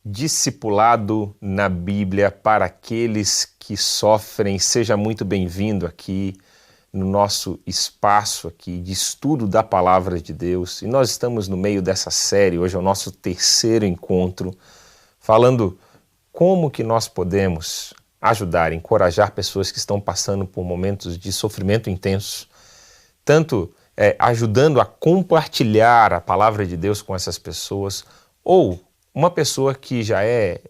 Discipulado na Bíblia para aqueles que sofrem. Seja muito bem-vindo aqui no nosso espaço aqui de estudo da Palavra de Deus. E nós estamos no meio dessa série, hoje é o nosso terceiro encontro, falando como que nós podemos ajudar, encorajar pessoas que estão passando por momentos de sofrimento intenso, tanto ajudando a compartilhar a Palavra de Deus com essas pessoas, ou uma pessoa que já é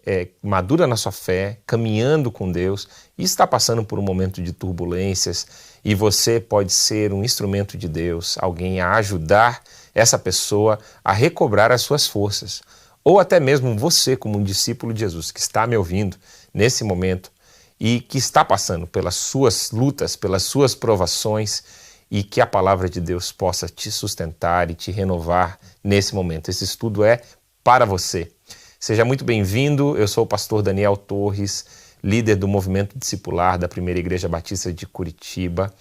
madura na sua fé, caminhando com Deus e está passando por um momento de turbulências, e você pode ser um instrumento de Deus, alguém a ajudar essa pessoa a recobrar as suas forças. Ou até mesmo você, como um discípulo de Jesus, que está me ouvindo nesse momento e que está passando pelas suas lutas, pelas suas provações, e que a palavra de Deus possa te sustentar e te renovar nesse momento. Esse estudo é para você. Seja muito bem-vindo, eu sou o pastor Daniel Torres, líder do Movimento Discipular da Primeira Igreja Batista de Curitiba,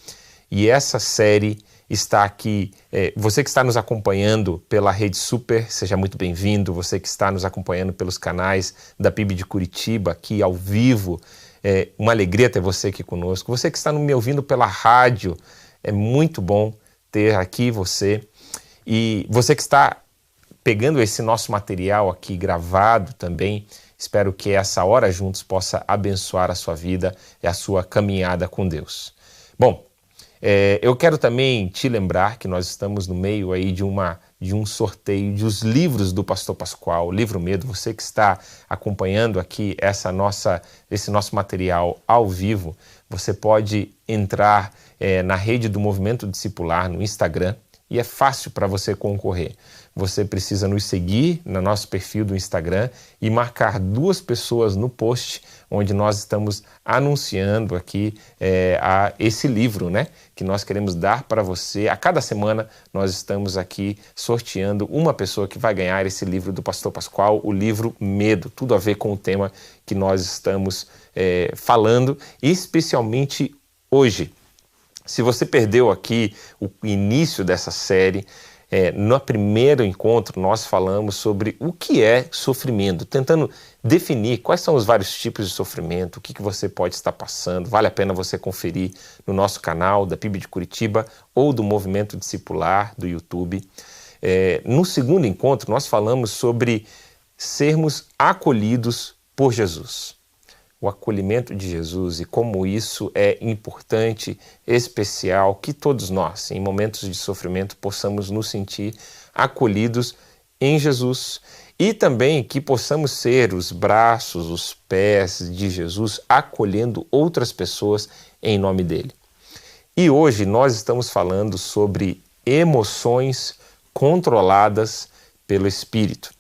e essa série está aqui, você que está nos acompanhando pela Rede Super, seja muito bem-vindo, você que está nos acompanhando pelos canais da PIB de Curitiba, aqui ao vivo, uma alegria ter você aqui conosco, você que está me ouvindo pela rádio, é muito bom ter aqui você, e você que está pegando esse nosso material aqui gravado também, espero que essa hora juntos possa abençoar a sua vida e a sua caminhada com Deus. Bom, eu quero também te lembrar que nós estamos no meio aí de um sorteio dos livros do Pastor Pascoal, o Livro Medo. Você que está acompanhando aqui esse nosso material ao vivo, você pode entrar na rede do Movimento Discipular no Instagram e é fácil para você concorrer. Você precisa nos seguir no nosso perfil do Instagram e marcar 2 pessoas no post onde nós estamos anunciando aqui esse livro, né, que nós queremos dar para você. A cada semana nós estamos aqui sorteando uma pessoa que vai ganhar esse livro do Pastor Pascoal, o livro Medo, tudo a ver com o tema que nós estamos falando, especialmente hoje. Se você perdeu aqui o início dessa série, no primeiro encontro nós falamos sobre o que é sofrimento, tentando definir quais são os vários tipos de sofrimento, o que você pode estar passando. Vale a pena você conferir no nosso canal da PIB de Curitiba ou do Movimento Discipular do YouTube. No segundo encontro nós falamos sobre sermos acolhidos por Jesus. O acolhimento de Jesus e como isso é importante, especial, que todos nós, em momentos de sofrimento, possamos nos sentir acolhidos em Jesus e também que possamos ser os braços, os pés de Jesus, acolhendo outras pessoas em nome dele. E hoje nós estamos falando sobre emoções controladas pelo Espírito.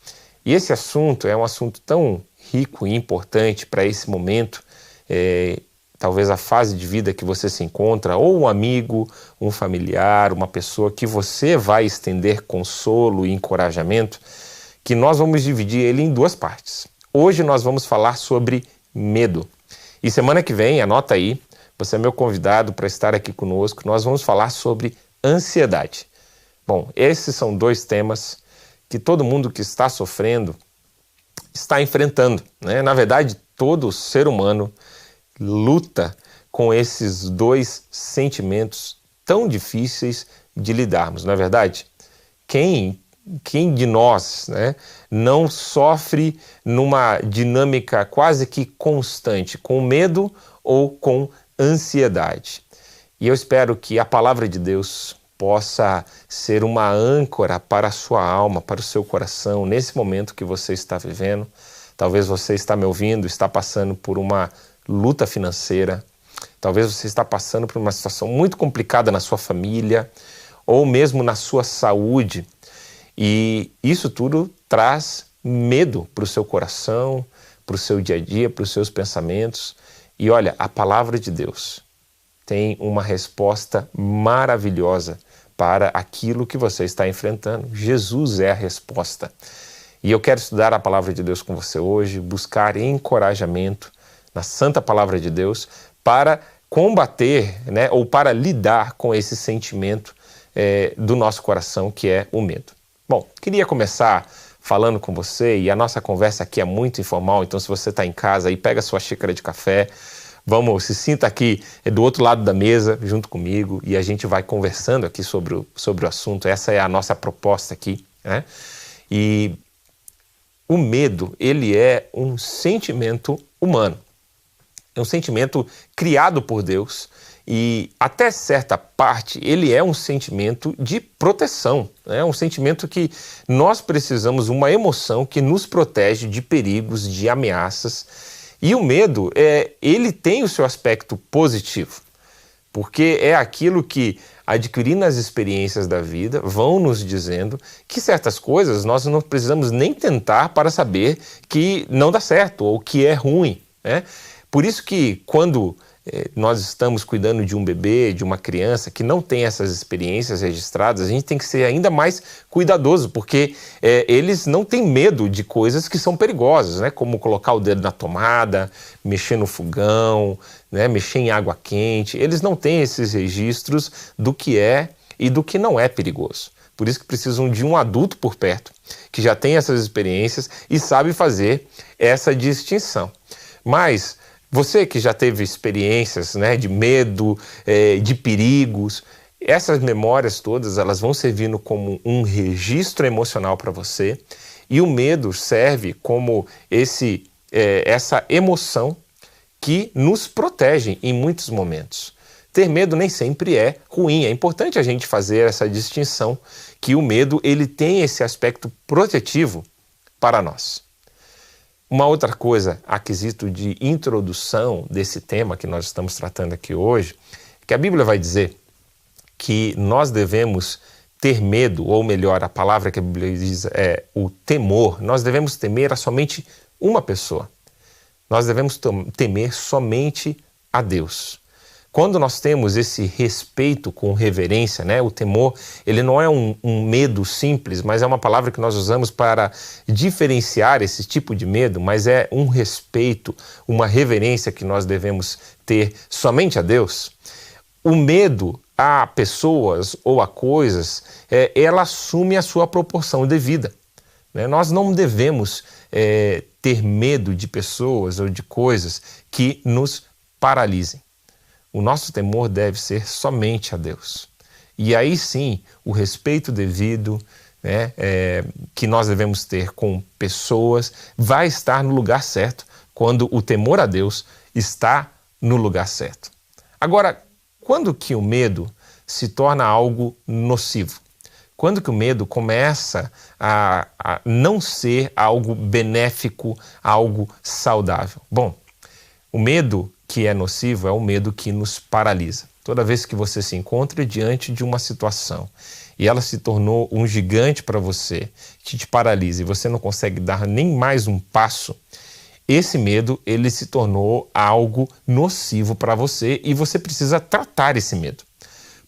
E esse assunto é um assunto tão rico e importante para esse momento, talvez a fase de vida que você se encontra, ou um amigo, um familiar, uma pessoa que você vai estender consolo e encorajamento, que nós vamos dividir ele em 2 partes. Hoje nós vamos falar sobre medo. E semana que vem, anota aí, você é meu convidado para estar aqui conosco, nós vamos falar sobre ansiedade. Bom, esses são 2 temas que todo mundo que está sofrendo está enfrentando, né? Na verdade, todo ser humano luta com esses 2 sentimentos tão difíceis de lidarmos, não é verdade? Quem de nós, né, não sofre numa dinâmica quase que constante, com medo ou com ansiedade? E eu espero que a palavra de Deus possa ser uma âncora para a sua alma, para o seu coração, nesse momento que você está vivendo. Talvez você está me ouvindo, está passando por uma luta financeira, talvez você está passando por uma situação muito complicada na sua família, ou mesmo na sua saúde, e isso tudo traz medo para o seu coração, para o seu dia a dia, para os seus pensamentos. E olha, a palavra de Deus tem uma resposta maravilhosa para aquilo que você está enfrentando. Jesus é a resposta. E eu quero estudar a palavra de Deus com você hoje, buscar encorajamento na santa palavra de Deus para combater, né, ou para lidar com esse sentimento do nosso coração, que é o medo. Bom, queria começar falando com você, e a nossa conversa aqui é muito informal, então se você está em casa aí, pega a sua xícara de café, se sinta aqui do outro lado da mesa junto comigo e a gente vai conversando aqui sobre o assunto. Essa é a nossa proposta aqui, né? E o medo, ele é um sentimento humano, é um sentimento criado por Deus e até certa parte ele é um sentimento de proteção, é um sentimento que nós precisamos, uma emoção que nos protege de perigos, de ameaças. E o medo, ele tem o seu aspecto positivo, porque é aquilo que, adquirindo as experiências da vida, vão nos dizendo que certas coisas nós não precisamos nem tentar para saber que não dá certo ou que é ruim, né? Por isso que quando nós estamos cuidando de um bebê, de uma criança que não tem essas experiências registradas, a gente tem que ser ainda mais cuidadoso, porque eles não têm medo de coisas que são perigosas, né? Como colocar o dedo na tomada, mexer no fogão, né? Mexer em água quente. Eles não têm esses registros do que é e do que não é perigoso. Por isso que precisam de um adulto por perto, que já tem essas experiências e sabe fazer essa distinção. Mas você que já teve experiências, né, de medo, de perigos, essas memórias todas elas vão servindo como um registro emocional para você, e o medo serve como essa emoção que nos protege em muitos momentos. Ter medo nem sempre é ruim, é importante a gente fazer essa distinção, que o medo ele tem esse aspecto protetivo para nós. Uma outra coisa, a quesito de introdução desse tema que nós estamos tratando aqui hoje, é que a Bíblia vai dizer que nós devemos ter medo, ou melhor, a palavra que a Bíblia diz é o temor. Nós devemos temer a somente uma pessoa. Nós devemos temer somente a Deus. Quando nós temos esse respeito com reverência, né? O temor, ele não é um medo simples, mas é uma palavra que nós usamos para diferenciar esse tipo de medo, mas é um respeito, uma reverência que nós devemos ter somente a Deus. O medo a pessoas ou a coisas, ela assume a sua proporção devida, né? Nós não devemos ter medo de pessoas ou de coisas que nos paralisem. O nosso temor deve ser somente a Deus. E aí sim, o respeito devido, né, que nós devemos ter com pessoas vai estar no lugar certo quando o temor a Deus está no lugar certo. Agora, quando que o medo se torna algo nocivo? Quando que o medo começa a não ser algo benéfico, algo saudável? Bom, o medo que é nocivo é o medo que nos paralisa. Toda vez que você se encontra diante de uma situação e ela se tornou um gigante para você, que te paralisa e você não consegue dar nem mais um passo, esse medo ele se tornou algo nocivo para você e você precisa tratar esse medo.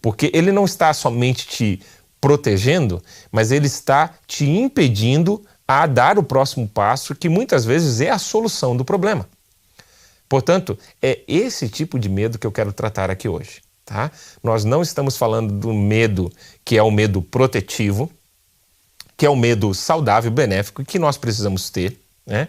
Porque ele não está somente te protegendo, mas ele está te impedindo a dar o próximo passo, que muitas vezes é a solução do problema. Portanto, é esse tipo de medo que eu quero tratar aqui hoje, tá? Nós não estamos falando do medo que é o medo protetivo, que é o medo saudável, benéfico, que nós precisamos ter, né?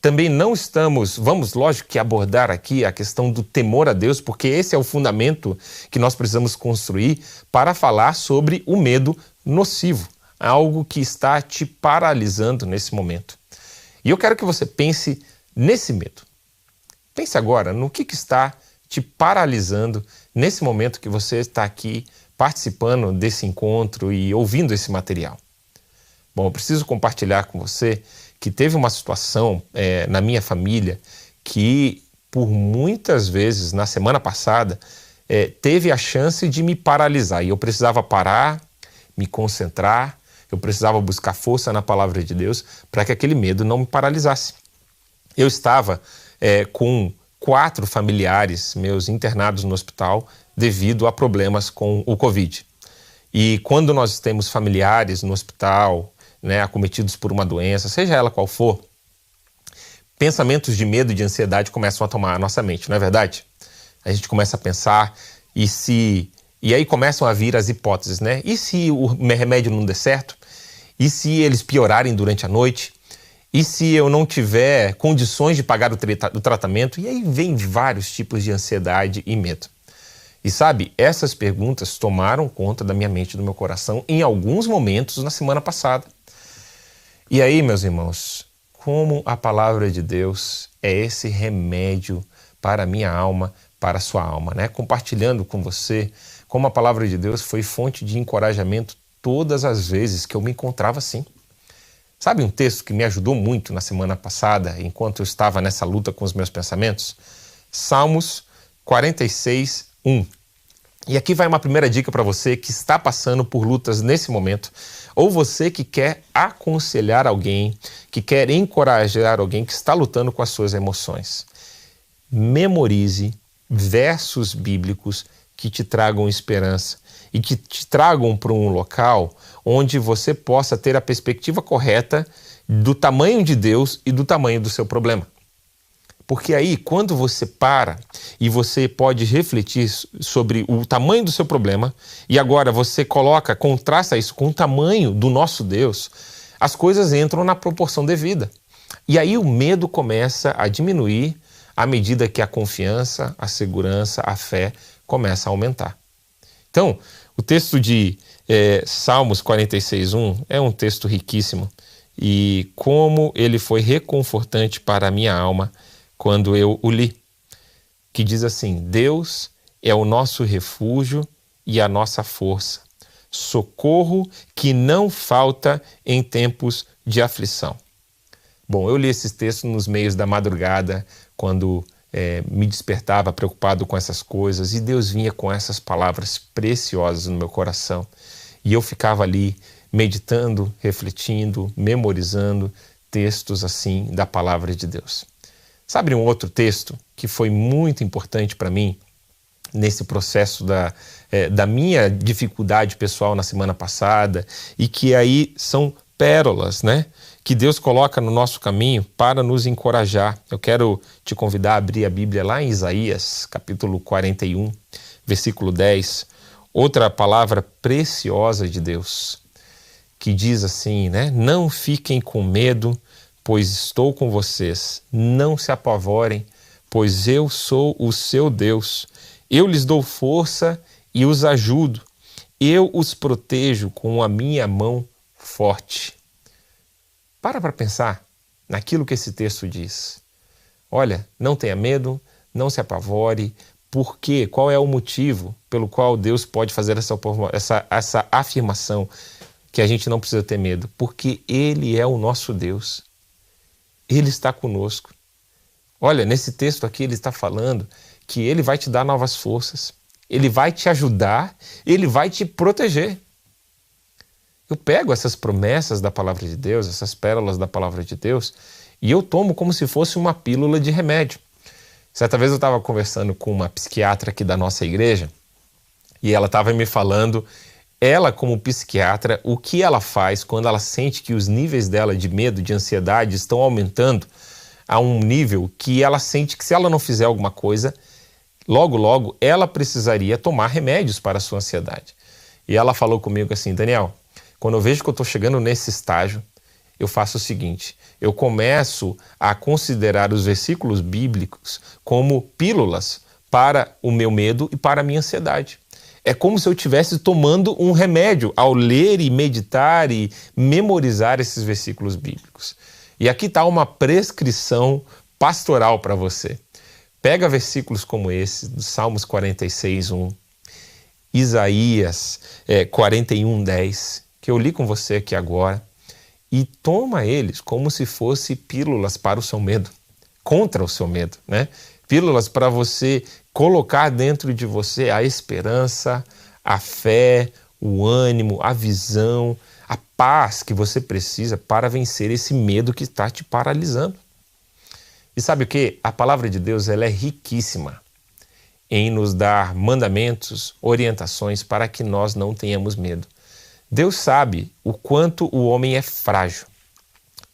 Também não estamos, lógico que abordar aqui a questão do temor a Deus, porque esse é o fundamento que nós precisamos construir para falar sobre o medo nocivo, algo que está te paralisando nesse momento. E eu quero que você pense nesse medo. Pense agora no que está te paralisando nesse momento que você está aqui participando desse encontro e ouvindo esse material. Bom, eu preciso compartilhar com você que teve uma situação na minha família que por muitas vezes na semana passada teve a chance de me paralisar e eu precisava parar, me concentrar, eu precisava buscar força na palavra de Deus para que aquele medo não me paralisasse. Eu estava com 4 familiares meus internados no hospital devido a problemas com o Covid. E quando nós temos familiares no hospital, né, acometidos por uma doença, seja ela qual for, pensamentos de medo e de ansiedade começam a tomar a nossa mente, não é verdade? A gente começa a pensar e aí começam a vir as hipóteses, né? E se o remédio não der certo? E se eles piorarem durante a noite? E se eu não tiver condições de pagar o tratamento? E aí vem vários tipos de ansiedade e medo. E sabe, essas perguntas tomaram conta da minha mente e do meu coração em alguns momentos na semana passada. E aí, meus irmãos, como a palavra de Deus é esse remédio para a minha alma, para a sua alma, né? Compartilhando com você como a palavra de Deus foi fonte de encorajamento todas as vezes que eu me encontrava assim. Sabe um texto que me ajudou muito na semana passada, enquanto eu estava nessa luta com os meus pensamentos? Salmos 46, 1. E aqui vai uma primeira dica para você que está passando por lutas nesse momento, ou você que quer aconselhar alguém, que quer encorajar alguém que está lutando com as suas emoções. Memorize versos bíblicos que te tragam esperança e que te tragam para um local onde você possa ter a perspectiva correta do tamanho de Deus e do tamanho do seu problema. Porque aí, quando você para e você pode refletir sobre o tamanho do seu problema e agora você contrasta isso com o tamanho do nosso Deus, as coisas entram na proporção devida. E aí o medo começa a diminuir à medida que a confiança, a segurança, a fé começa a aumentar. Então, o texto de Salmos 46:1 é um texto riquíssimo e como ele foi reconfortante para a minha alma quando eu o li, que diz assim: Deus é o nosso refúgio e a nossa força, socorro que não falta em tempos de aflição. Bom, eu li esses textos nos meios da madrugada, quando me despertava preocupado com essas coisas, e Deus vinha com essas palavras preciosas no meu coração. E eu ficava ali meditando, refletindo, memorizando textos assim da palavra de Deus. Sabe um outro texto que foi muito importante para mim nesse processo da minha dificuldade pessoal na semana passada, e que aí são pérolas, né, que Deus coloca no nosso caminho para nos encorajar. Eu quero te convidar a abrir a Bíblia lá em Isaías, capítulo 41, versículo 10, outra palavra preciosa de Deus, que diz assim, né? Não fiquem com medo, pois estou com vocês. Não se apavorem, pois eu sou o seu Deus. Eu lhes dou força e os ajudo. Eu os protejo com a minha mão forte. Para pensar naquilo que esse texto diz. Olha, não tenha medo, não se apavore. Por quê? Qual é o motivo pelo qual Deus pode fazer essa afirmação que a gente não precisa ter medo? Porque Ele é o nosso Deus. Ele está conosco. Olha, nesse texto aqui ele está falando que Ele vai te dar novas forças, Ele vai te ajudar, Ele vai te proteger. Eu pego essas promessas da palavra de Deus, essas pérolas da palavra de Deus, e eu tomo como se fosse uma pílula de remédio. Certa vez eu estava conversando com uma psiquiatra aqui da nossa igreja, e ela estava me falando, ela como psiquiatra, o que ela faz quando ela sente que os níveis dela de medo, de ansiedade estão aumentando a um nível que ela sente que se ela não fizer alguma coisa, logo, logo, ela precisaria tomar remédios para a sua ansiedade. E ela falou comigo assim: Daniel, quando eu vejo que eu estou chegando nesse estágio, eu faço o seguinte, eu começo a considerar os versículos bíblicos como pílulas para o meu medo e para a minha ansiedade. É como se eu estivesse tomando um remédio ao ler e meditar e memorizar esses versículos bíblicos. E aqui está uma prescrição pastoral para você. Pega versículos como esse, do Salmos 46:1, Isaías 41:10, que eu li com você aqui agora, e toma eles como se fossem pílulas para o seu medo, contra o seu medo, né? Pílulas para você colocar dentro de você a esperança, a fé, o ânimo, a visão, a paz que você precisa para vencer esse medo que está te paralisando. E sabe o que? A palavra de Deus ela é riquíssima em nos dar mandamentos, orientações para que nós não tenhamos medo. Deus sabe o quanto o homem é frágil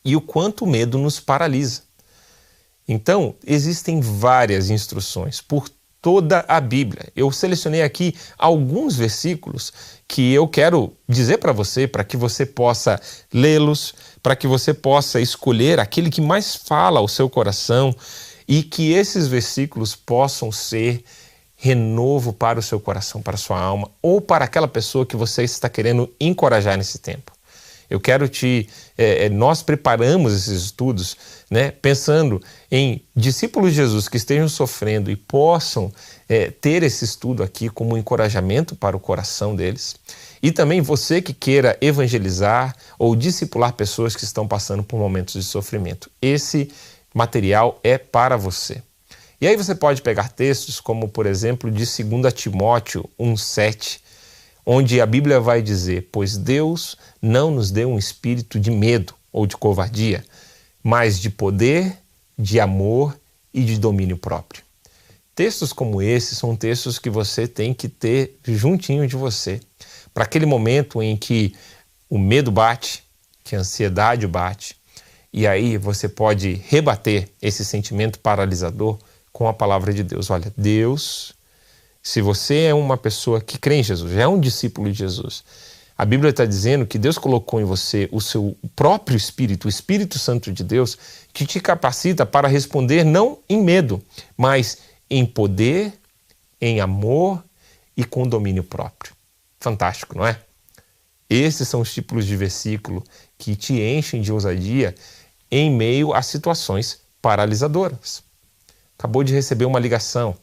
e o quanto o medo nos paralisa. Então, existem várias instruções por toda a Bíblia. Eu selecionei aqui alguns versículos que eu quero dizer para você, para que você possa lê-los, para que você possa escolher aquele que mais fala ao seu coração e que esses versículos possam ser renovo para o seu coração, para a sua alma ou para aquela pessoa que você está querendo encorajar nesse tempo. Eu quero nós preparamos esses estudos, né, pensando em discípulos de Jesus que estejam sofrendo e possam ter esse estudo aqui como um encorajamento para o coração deles. E também você que queira evangelizar ou discipular pessoas que estão passando por momentos de sofrimento. Esse material é para você. E aí você pode pegar textos como, por exemplo, de 2 Timóteo 1,7, onde a Bíblia vai dizer: pois Deus não nos deu um espírito de medo ou de covardia, mas de poder, de amor e de domínio próprio. Textos como esses são textos que você tem que ter juntinho de você, para aquele momento em que o medo bate, que a ansiedade bate, e aí você pode rebater esse sentimento paralisador com a palavra de Deus. Olha, Deus, se você é uma pessoa que crê em Jesus, já é um discípulo de Jesus, a Bíblia está dizendo que Deus colocou em você o seu próprio Espírito, o Espírito Santo de Deus, que te capacita para responder não em medo, mas em poder, em amor e com domínio próprio. Fantástico, não é? Esses são os tipos de versículo que te enchem de ousadia em meio a situações paralisadoras. Acabou de receber uma ligação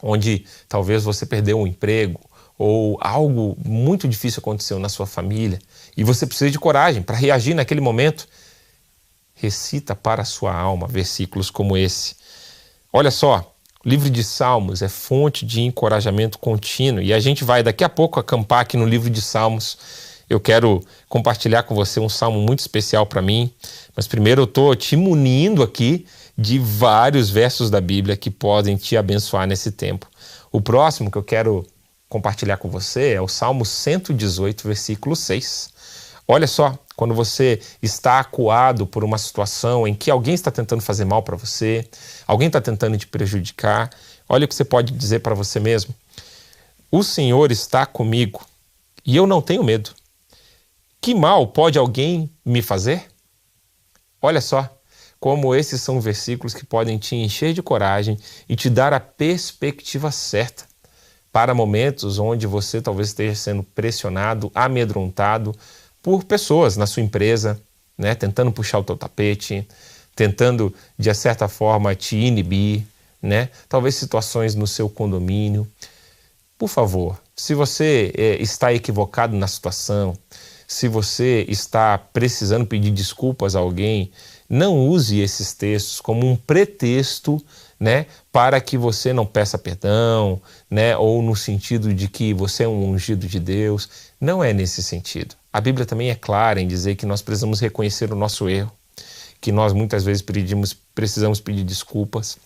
onde talvez você perdeu um emprego ou algo muito difícil aconteceu na sua família e você precisa de coragem para reagir naquele momento. Recita para a sua alma versículos como esse. Olha só, o livro de Salmos é fonte de encorajamento contínuo e a gente vai daqui a pouco acampar aqui no livro de Salmos. Eu quero compartilhar com você um salmo muito especial para mim, mas primeiro eu estou te munindo aqui de vários versos da Bíblia que podem te abençoar nesse tempo. O próximo que eu quero compartilhar com você é o Salmo 118, versículo 6. Olha só, quando você está acuado por uma situação em que alguém está tentando fazer mal para você, alguém está tentando te prejudicar, olha o que você pode dizer para você mesmo. O Senhor está comigo e eu não tenho medo. Que mal pode alguém me fazer? Olha só como esses são versículos que podem te encher de coragem e te dar a perspectiva certa para momentos onde você talvez esteja sendo pressionado, amedrontado por pessoas na sua empresa, né, tentando puxar o teu tapete, tentando, de certa forma, te inibir, né, talvez situações no seu condomínio. Por favor, se você está equivocado na situação, se você está precisando pedir desculpas a alguém, não use esses textos como um pretexto, né, para que você não peça perdão, né, ou no sentido de que você é um ungido de Deus. Não é nesse sentido. A Bíblia também é clara em dizer que nós precisamos reconhecer o nosso erro, que nós muitas vezes precisamos pedir desculpas.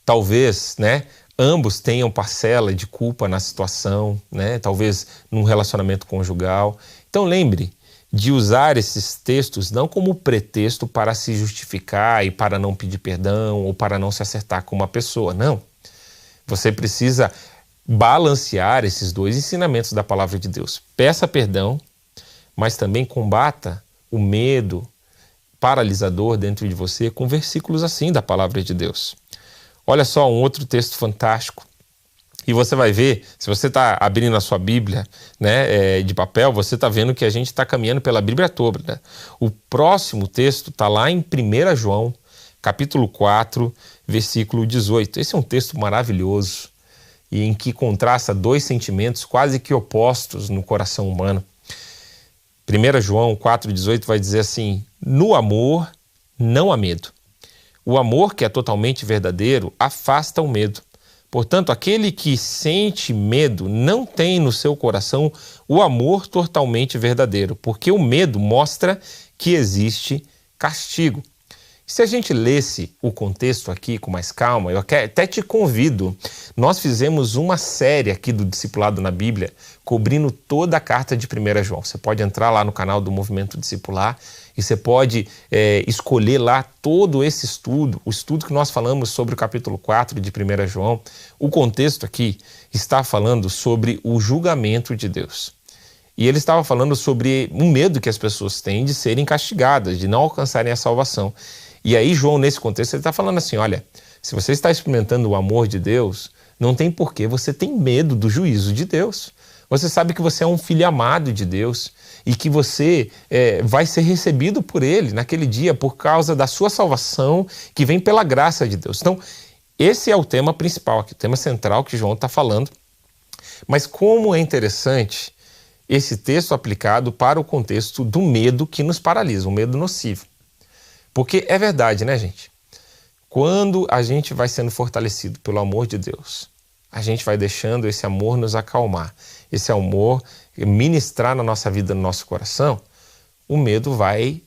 Talvez, né, ambos tenham parcela de culpa na situação, né, talvez num relacionamento conjugal. Então lembre de usar esses textos não como pretexto para se justificar e para não pedir perdão ou para não se acertar com uma pessoa, não. Você precisa balancear esses dois ensinamentos da palavra de Deus. Peça perdão, mas também combata o medo paralisador dentro de você com versículos assim da palavra de Deus. Olha só um outro texto fantástico. E você vai ver, se você está abrindo a sua Bíblia, né, de papel, você está vendo que a gente está caminhando pela Bíblia toda, né? O próximo texto está lá em 1 João, capítulo 4, versículo 18. Esse é um texto maravilhoso e em que contrasta dois sentimentos quase que opostos no coração humano. 1 João 4,18 vai dizer assim: no amor não há medo. O amor, que é totalmente verdadeiro, afasta o medo. Portanto, aquele que sente medo não tem no seu coração o amor totalmente verdadeiro, porque o medo mostra que existe castigo. Se a gente lesse o contexto aqui com mais calma, eu até te convido. Nós fizemos uma série aqui do Discipulado na Bíblia, cobrindo toda a carta de 1 João. Você pode entrar lá no canal do Movimento Discipular E você pode escolher lá todo esse estudo, o estudo que nós falamos sobre o capítulo 4 de 1 João. O contexto aqui está falando sobre o julgamento de Deus. E ele estava falando sobre um medo que as pessoas têm de serem castigadas, de não alcançarem a salvação. E aí João, nesse contexto, ele está falando assim, olha, se você está experimentando o amor de Deus, não tem porquê você ter medo do juízo de Deus. Você sabe que você é um filho amado de Deus e que você vai ser recebido por Ele naquele dia por causa da sua salvação que vem pela graça de Deus. Então, esse é o tema principal aqui, o tema central que João está falando. Mas como é interessante esse texto aplicado para o contexto do medo que nos paralisa, o medo nocivo. Porque é verdade, né, gente? Quando a gente vai sendo fortalecido pelo amor de Deus, a gente vai deixando esse amor nos acalmar, esse amor ministrar na nossa vida, no nosso coração, o medo vai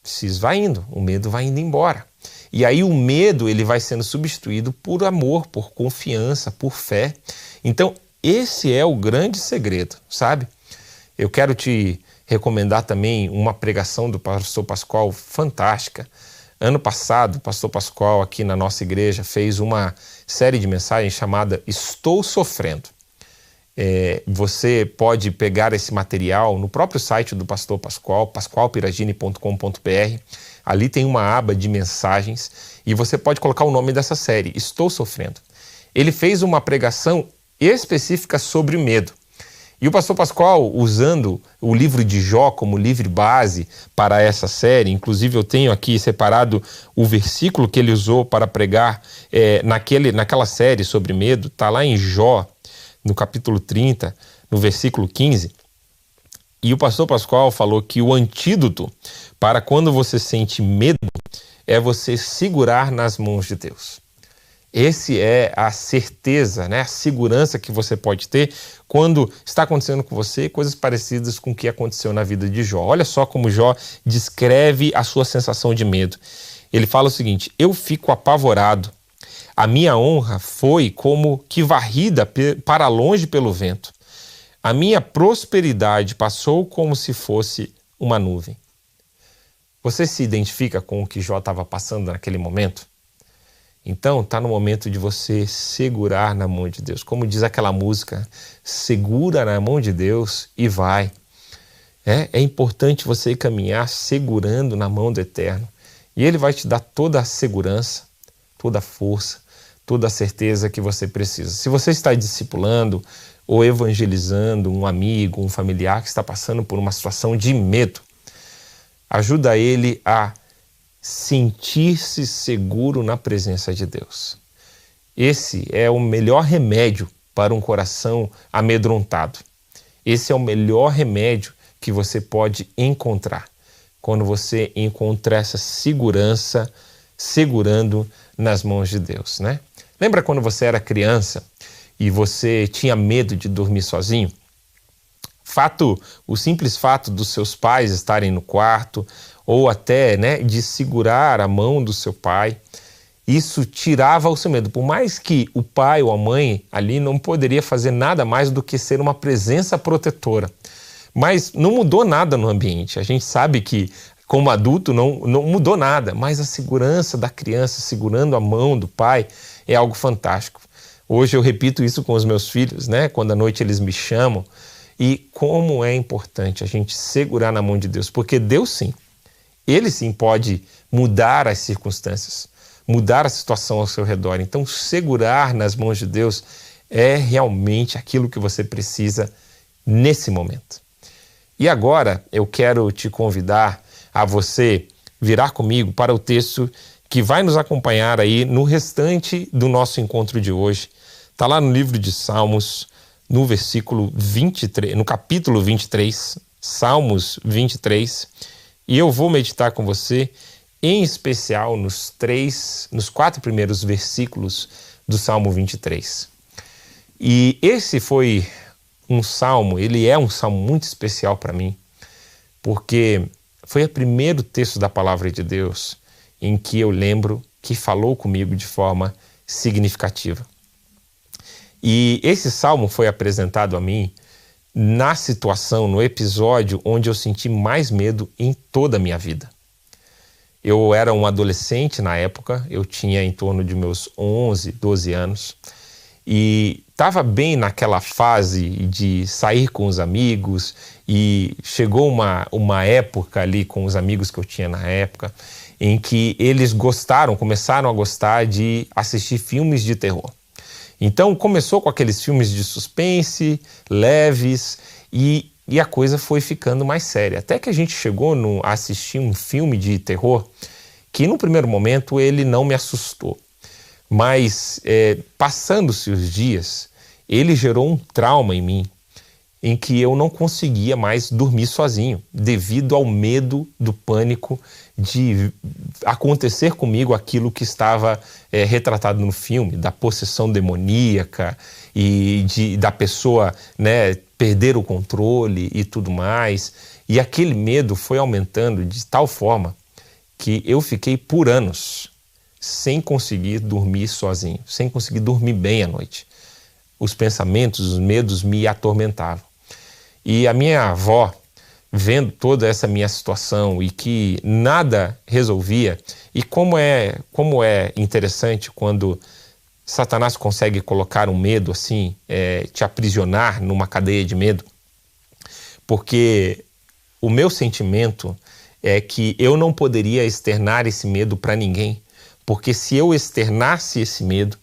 se esvaindo, o medo vai indo embora. E aí o medo ele vai sendo substituído por amor, por confiança, por fé. Então, esse é o grande segredo, sabe? Eu quero te recomendar também uma pregação do pastor Pascoal fantástica. Ano passado, o pastor Pascoal aqui na nossa igreja fez uma série de mensagens chamada Estou Sofrendo. Você pode pegar esse material no próprio site do pastor Pascoal, pascoalpiragini.com.br. Ali tem uma aba de mensagens e você pode colocar o nome dessa série, Estou Sofrendo. Ele fez uma pregação específica sobre o medo. E o pastor Pascoal, usando o livro de Jó como livro base para essa série, inclusive eu tenho aqui separado o versículo que ele usou para pregar naquela série sobre medo, está lá em Jó, no capítulo 30, no versículo 15. E o pastor Pascoal falou que o antídoto para quando você sente medo é você segurar nas mãos de Deus. Esse é a certeza, né? A segurança que você pode ter quando está acontecendo com você coisas parecidas com o que aconteceu na vida de Jó. Olha só como Jó descreve a sua sensação de medo. Ele fala o seguinte: eu fico apavorado. A minha honra foi como que varrida para longe pelo vento. A minha prosperidade passou como se fosse uma nuvem. Você se identifica com o que Jó estava passando naquele momento? Então, está no momento de você segurar na mão de Deus. Como diz aquela música, segura na mão de Deus e vai. É importante você caminhar segurando na mão do Eterno. E Ele vai te dar toda a segurança, toda a força, toda a certeza que você precisa. Se você está discipulando ou evangelizando um amigo, um familiar que está passando por uma situação de medo, ajuda ele a sentir-se seguro na presença de Deus. Esse é o melhor remédio para um coração amedrontado. Esse é o melhor remédio que você pode encontrar quando você encontra essa segurança segurando nas mãos de Deus, né? Lembra quando você era criança e você tinha medo de dormir sozinho? O simples fato dos seus pais estarem no quarto ou até, né, de segurar a mão do seu pai, isso tirava o seu medo. Por mais que o pai ou a mãe ali não poderia fazer nada mais do que ser uma presença protetora. Mas não mudou nada no ambiente. A gente sabe que, como adulto, não mudou nada, mas a segurança da criança segurando a mão do pai é algo fantástico. Hoje eu repito isso com os meus filhos, né? Quando à noite eles me chamam. E como é importante a gente segurar na mão de Deus, porque Deus sim, Ele sim pode mudar as circunstâncias, mudar a situação ao seu redor. Então, segurar nas mãos de Deus é realmente aquilo que você precisa nesse momento. E agora eu quero te convidar a você virar comigo para o texto que vai nos acompanhar aí no restante do nosso encontro de hoje. Está lá no livro de Salmos, no versículo 23, no capítulo 23, Salmos 23, e eu vou meditar com você, em especial nos 4 primeiros versículos do Salmo 23. E esse foi um salmo, ele é um salmo muito especial para mim, porque foi o primeiro texto da palavra de Deus em que eu lembro que falou comigo de forma significativa. E esse salmo foi apresentado a mim na situação, no episódio onde eu senti mais medo em toda a minha vida. Eu era um adolescente na época, eu tinha em torno de meus 11, 12 anos e estava bem naquela fase de sair com os amigos e chegou uma época ali com os amigos que eu tinha na época em que eles começaram a gostar de assistir filmes de terror. Então começou com aqueles filmes de suspense, leves, e a coisa foi ficando mais séria. Até que a gente chegou a assistir um filme de terror que no primeiro momento ele não me assustou. Mas passando-se os dias, ele gerou um trauma em mim, em que eu não conseguia mais dormir sozinho, devido ao medo do pânico de acontecer comigo aquilo que estava retratado no filme, da possessão demoníaca e da pessoa, né, perder o controle e tudo mais. E aquele medo foi aumentando de tal forma que eu fiquei por anos sem conseguir dormir sozinho, sem conseguir dormir bem à noite. Os pensamentos, os medos me atormentavam. E a minha avó, vendo toda essa minha situação e que nada resolvia, e como é interessante quando Satanás consegue colocar um medo assim, te aprisionar numa cadeia de medo, porque o meu sentimento é que eu não poderia externar esse medo para ninguém, porque se eu externasse esse medo,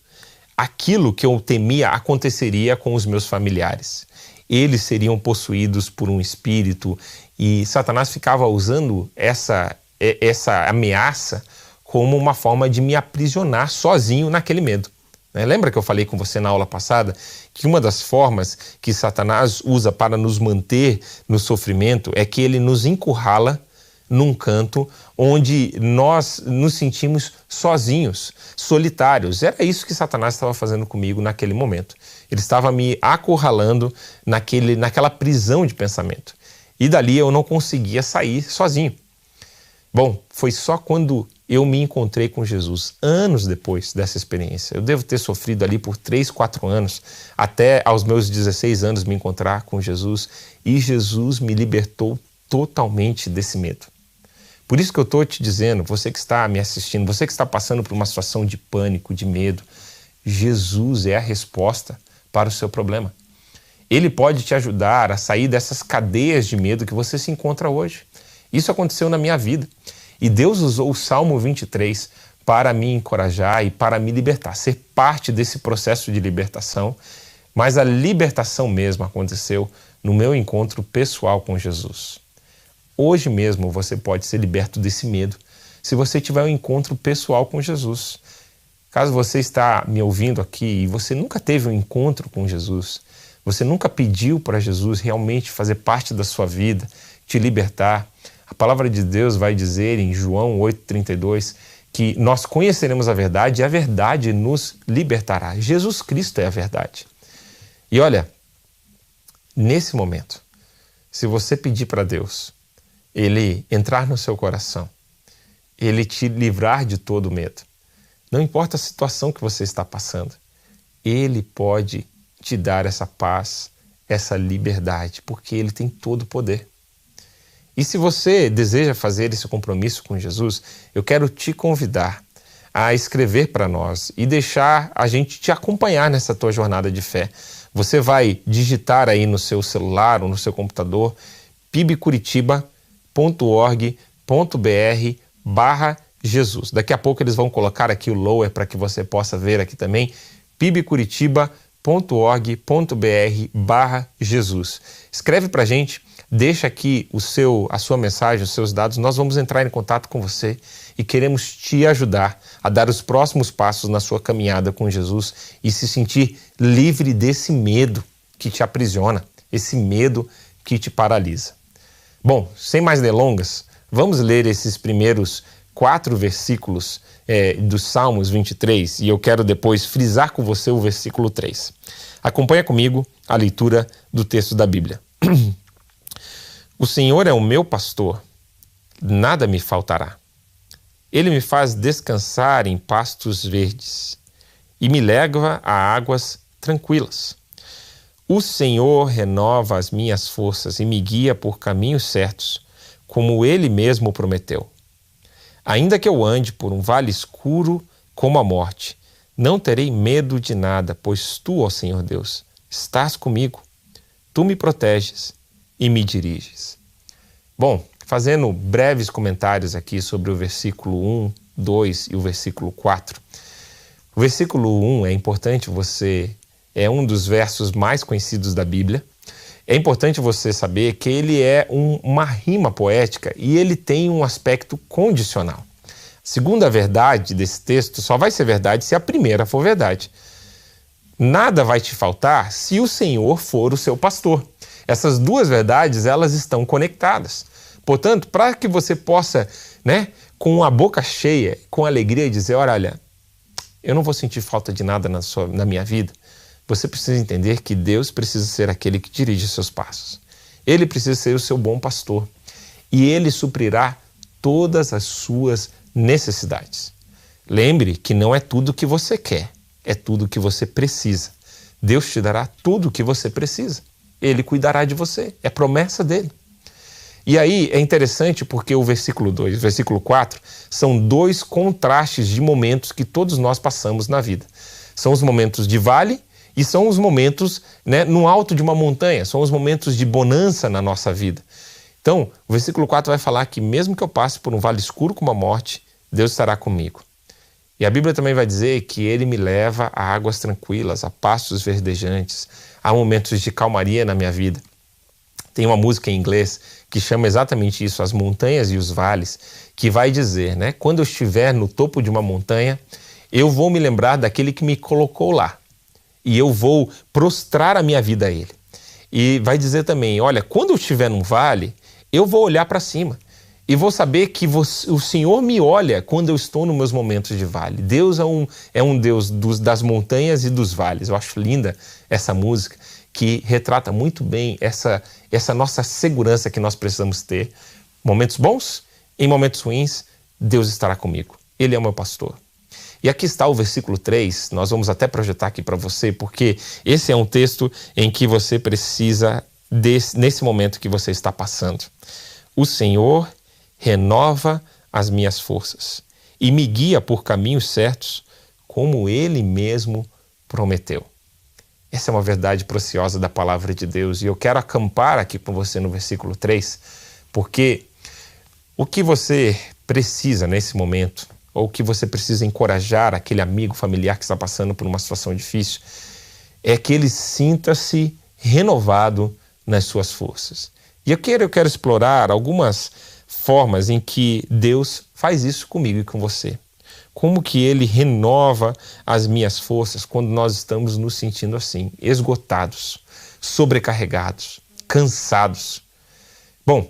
aquilo que eu temia aconteceria com os meus familiares. Eles seriam possuídos por um espírito e Satanás ficava usando essa ameaça como uma forma de me aprisionar sozinho naquele medo. Lembra que eu falei com você na aula passada que uma das formas que Satanás usa para nos manter no sofrimento é que ele nos encurrala num canto onde nós nos sentimos sozinhos, solitários. Era isso que Satanás estava fazendo comigo naquele momento. Ele estava me acurralando naquela prisão de pensamento. E dali eu não conseguia sair sozinho. Bom, foi só quando eu me encontrei com Jesus, anos depois dessa experiência. Eu devo ter sofrido ali por 3, 4 anos, até aos meus 16 anos me encontrar com Jesus, e Jesus me libertou totalmente desse medo. Por isso que eu estou te dizendo, você que está me assistindo, você que está passando por uma situação de pânico, de medo, Jesus é a resposta para o seu problema. Ele pode te ajudar a sair dessas cadeias de medo que você se encontra hoje. Isso aconteceu na minha vida. E Deus usou o Salmo 23 para me encorajar e para me libertar, ser parte desse processo de libertação. Mas a libertação mesmo aconteceu no meu encontro pessoal com Jesus. Hoje mesmo você pode ser liberto desse medo se você tiver um encontro pessoal com Jesus. Caso você está me ouvindo aqui e você nunca teve um encontro com Jesus, você nunca pediu para Jesus realmente fazer parte da sua vida, te libertar, a palavra de Deus vai dizer em João 8,32 que nós conheceremos a verdade e a verdade nos libertará. Jesus Cristo é a verdade. E olha, nesse momento, se você pedir para Deus, Ele entrar no seu coração, Ele te livrar de todo medo, não importa a situação que você está passando, Ele pode te dar essa paz, essa liberdade, porque Ele tem todo o poder. E se você deseja fazer esse compromisso com Jesus, eu quero te convidar a escrever para nós e deixar a gente te acompanhar nessa tua jornada de fé. Você vai digitar aí no seu celular ou no seu computador pibcuritiba.org.br/Jesus. Daqui a pouco eles vão colocar aqui o lower para que você possa ver aqui também, pibcuritiba.org.br/Jesus. Escreve para a gente, deixa aqui a sua mensagem, os seus dados, nós vamos entrar em contato com você e queremos te ajudar a dar os próximos passos na sua caminhada com Jesus e se sentir livre desse medo que te aprisiona, esse medo que te paralisa. Bom, sem mais delongas, vamos ler esses primeiros 4 versículos dos Salmos 23 e eu quero depois frisar com você o versículo 3. Acompanha comigo a leitura do texto da Bíblia. O Senhor é o meu pastor, nada me faltará. Ele me faz descansar em pastos verdes e me leva a águas tranquilas. O Senhor renova as minhas forças e me guia por caminhos certos, como Ele mesmo prometeu. Ainda que eu ande por um vale escuro como a morte, não terei medo de nada, pois Tu, ó Senhor Deus, estás comigo. Tu me proteges e me diriges. Bom, fazendo breves comentários aqui sobre o versículo 1, 2 e o versículo 4. O versículo 1 é importante é um dos versos mais conhecidos da Bíblia. É importante você saber que ele é uma rima poética e ele tem um aspecto condicional. Segundo a verdade desse texto, só vai ser verdade se a primeira for verdade. Nada vai te faltar se o Senhor for o seu pastor. Essas duas verdades, elas estão conectadas. Portanto, para que você possa, com a boca cheia, com alegria, dizer, olha, eu não vou sentir falta de nada na minha vida, você precisa entender que Deus precisa ser aquele que dirige seus passos. Ele precisa ser o seu bom pastor. E Ele suprirá todas as suas necessidades. Lembre que não é tudo o que você quer, é tudo o que você precisa. Deus te dará tudo o que você precisa. Ele cuidará de você, é promessa dele. E aí é interessante porque o versículo 2 e o versículo 4 são dois contrastes de momentos que todos nós passamos na vida. São os momentos de vale e são os momentos no alto de uma montanha, são os momentos de bonança na nossa vida. Então, o versículo 4 vai falar que mesmo que eu passe por um vale escuro como a morte, Deus estará comigo. E a Bíblia também vai dizer que Ele me leva a águas tranquilas, a pastos verdejantes, a momentos de calmaria na minha vida. Tem uma música em inglês que chama exatamente isso, As Montanhas e os Vales, que vai dizer, quando eu estiver no topo de uma montanha, eu vou me lembrar daquele que me colocou lá. E eu vou prostrar a minha vida a Ele. E vai dizer também, olha, quando eu estiver num vale, eu vou olhar para cima. E vou saber que o Senhor me olha quando eu estou nos meus momentos de vale. Deus é um Deus das montanhas e dos vales. Eu acho linda essa música, que retrata muito bem essa nossa segurança que nós precisamos ter. Momentos bons, em momentos ruins, Deus estará comigo. Ele é o meu pastor. E aqui está o versículo 3, nós vamos até projetar aqui para você, porque esse é um texto em que você precisa, nesse momento que você está passando. O Senhor renova as minhas forças e me guia por caminhos certos, como Ele mesmo prometeu. Essa é uma verdade preciosa da palavra de Deus e eu quero acampar aqui com você no versículo 3, porque o que você precisa nesse momento, ou que você precisa encorajar aquele amigo familiar que está passando por uma situação difícil, é que ele sinta-se renovado nas suas forças. E eu quero explorar algumas formas em que Deus faz isso comigo e com você. Como que Ele renova as minhas forças quando nós estamos nos sentindo assim, esgotados, sobrecarregados, cansados. Bom,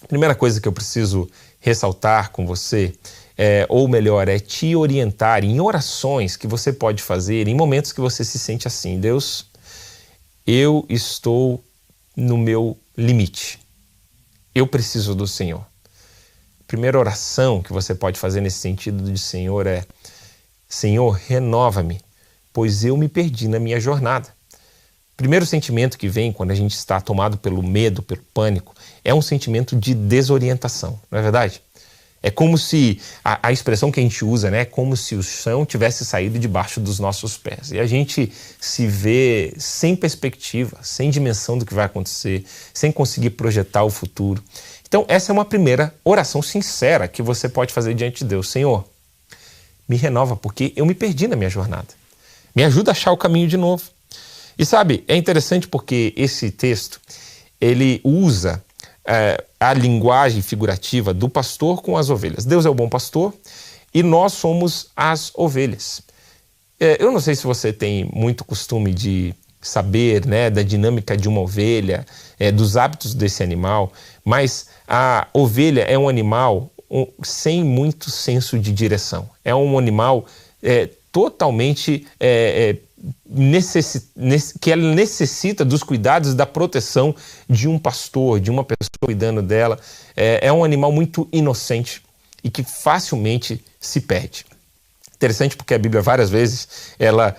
a primeira coisa que eu preciso ressaltar com você é te orientar em orações que você pode fazer em momentos que você se sente assim. Deus, eu estou no meu limite. Eu preciso do Senhor. A primeira oração que você pode fazer nesse sentido de Senhor é: Senhor, renova-me, pois eu me perdi na minha jornada. O primeiro sentimento que vem quando a gente está tomado pelo medo, pelo pânico, é um sentimento de desorientação, não é verdade? É como se, a expressão que a gente usa, é como se o chão tivesse saído debaixo dos nossos pés. E a gente se vê sem perspectiva, sem dimensão do que vai acontecer, sem conseguir projetar o futuro. Então, essa é uma primeira oração sincera que você pode fazer diante de Deus. Senhor, me renova, porque eu me perdi na minha jornada. Me ajuda a achar o caminho de novo. E sabe, é interessante porque esse texto, ele usa a linguagem figurativa do pastor com as ovelhas. Deus é o bom pastor e nós somos as ovelhas. Eu não sei se você tem muito costume de saber da dinâmica de uma ovelha, dos hábitos desse animal, mas a ovelha é um animal sem muito senso de direção. É um animal totalmente que ela necessita dos cuidados e da proteção de um pastor, de uma pessoa cuidando dela. É um animal muito inocente e que facilmente se perde. Interessante porque a Bíblia várias vezes ela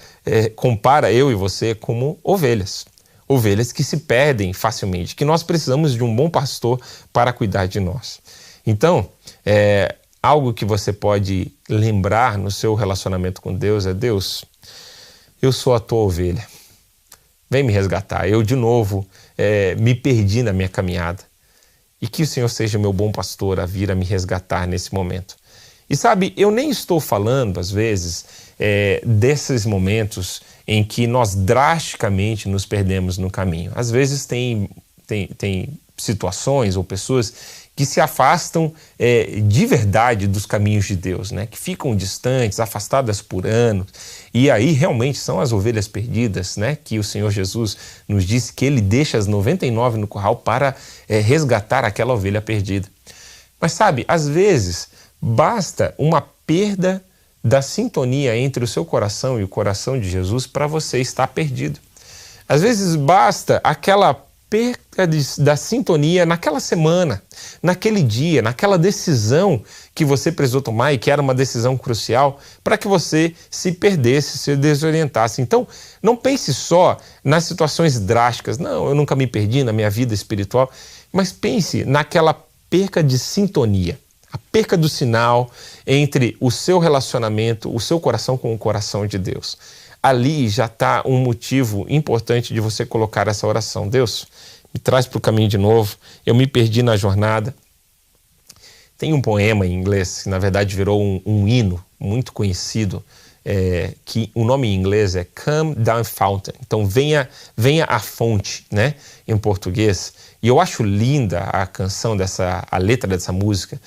compara eu e você como ovelhas. ovelhas que se perdem facilmente, que nós precisamos de um bom pastor para cuidar de nós. Então, algo que você pode lembrar no seu relacionamento com Deus é: Deus, eu sou a tua ovelha, vem me resgatar. Eu, de novo, me perdi na minha caminhada. E que o Senhor seja meu bom pastor a vir a me resgatar nesse momento. E sabe, eu nem estou falando, às vezes, desses momentos em que nós drasticamente nos perdemos no caminho. Às vezes tem situações ou pessoas que se afastam de verdade dos caminhos de Deus, né? Que ficam distantes, afastadas por anos, e aí realmente são as ovelhas perdidas, né? Que o Senhor Jesus nos disse que Ele deixa as 99 no curral para resgatar aquela ovelha perdida. Mas sabe, às vezes basta uma perda da sintonia entre o seu coração e o coração de Jesus para você estar perdido. Às vezes basta aquela perda da sintonia naquela semana, naquele dia, naquela decisão que você precisou tomar e que era uma decisão crucial para que você se perdesse, se desorientasse. Então, não pense só nas situações drásticas. Não, eu nunca me perdi na minha vida espiritual, mas pense naquela perca de sintonia, a perca do sinal entre o seu relacionamento, o seu coração com o coração de Deus. Ali já está um motivo importante de você colocar essa oração. Deus, me traz para o caminho de novo, eu me perdi na jornada. Tem um poema em inglês, que na verdade virou um hino muito conhecido, que o nome em inglês é Come Down Fountain. Então venha a fonte, né, em português. E eu acho linda a canção a letra dessa música.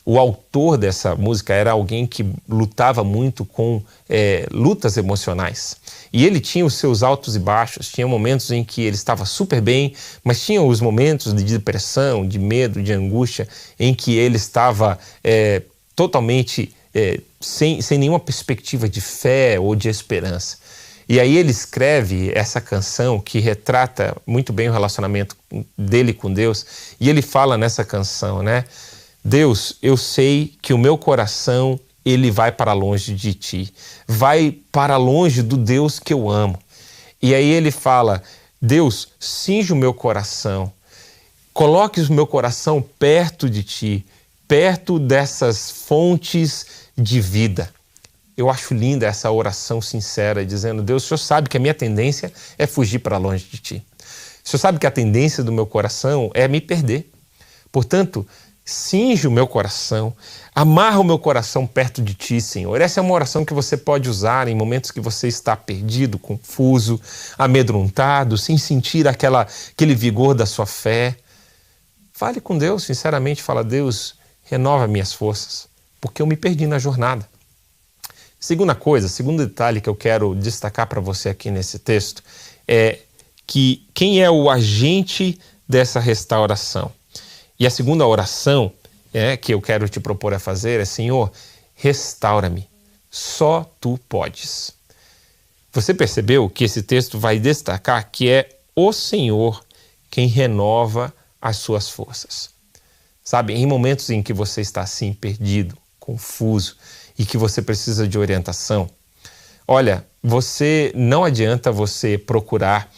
O autor dessa música era alguém que lutava muito com lutas emocionais. E ele tinha os seus altos e baixos, tinha momentos em que ele estava super bem, mas tinha os momentos de depressão, de medo, de angústia, em que ele estava totalmente sem nenhuma perspectiva de fé ou de esperança. E aí ele escreve essa canção que retrata muito bem o relacionamento dele com Deus, e ele fala nessa canção, né? Deus, eu sei que o meu coração, ele vai para longe de ti, vai para longe do Deus que eu amo. E aí ele fala: Deus, cinge o meu coração, coloque o meu coração perto de ti, perto dessas fontes de vida. Eu acho linda essa oração sincera, dizendo: Deus, o Senhor sabe que a minha tendência é fugir para longe de ti. O Senhor sabe que a tendência do meu coração é me perder. Portanto, cinge o meu coração, amarra o meu coração perto de ti, Senhor. Essa é uma oração que você pode usar em momentos que você está perdido, confuso, amedrontado, sem sentir aquele vigor da sua fé. Fale com Deus, sinceramente, fala: Deus, renova minhas forças, porque eu me perdi na jornada. Segundo detalhe que eu quero destacar para você aqui nesse texto é que quem é o agente dessa restauração? E a segunda oração que eu quero te propor a fazer é: Senhor, restaura-me, só tu podes. Você percebeu que esse texto vai destacar que é o Senhor quem renova as suas forças. Sabe, em momentos em que você está assim, perdido, confuso e que você precisa de orientação, olha, não adianta você procurar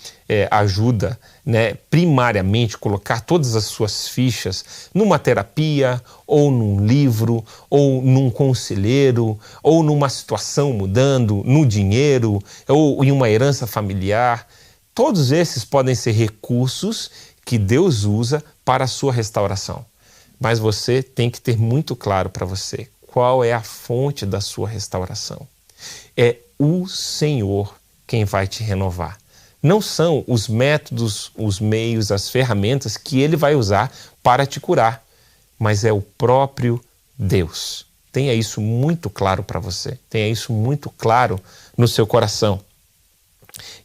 ajuda, né, primariamente colocar todas as suas fichas numa terapia, ou num livro, ou num conselheiro, ou numa situação mudando, no dinheiro, ou em uma herança familiar. Todos esses podem ser recursos que Deus usa para a sua restauração. Mas você tem que ter muito claro para você qual é a fonte da sua restauração. É o Senhor quem vai te renovar. Não são os métodos, os meios, as ferramentas que Ele vai usar para te curar, mas é o próprio Deus. Tenha isso muito claro para você, tenha isso muito claro no seu coração.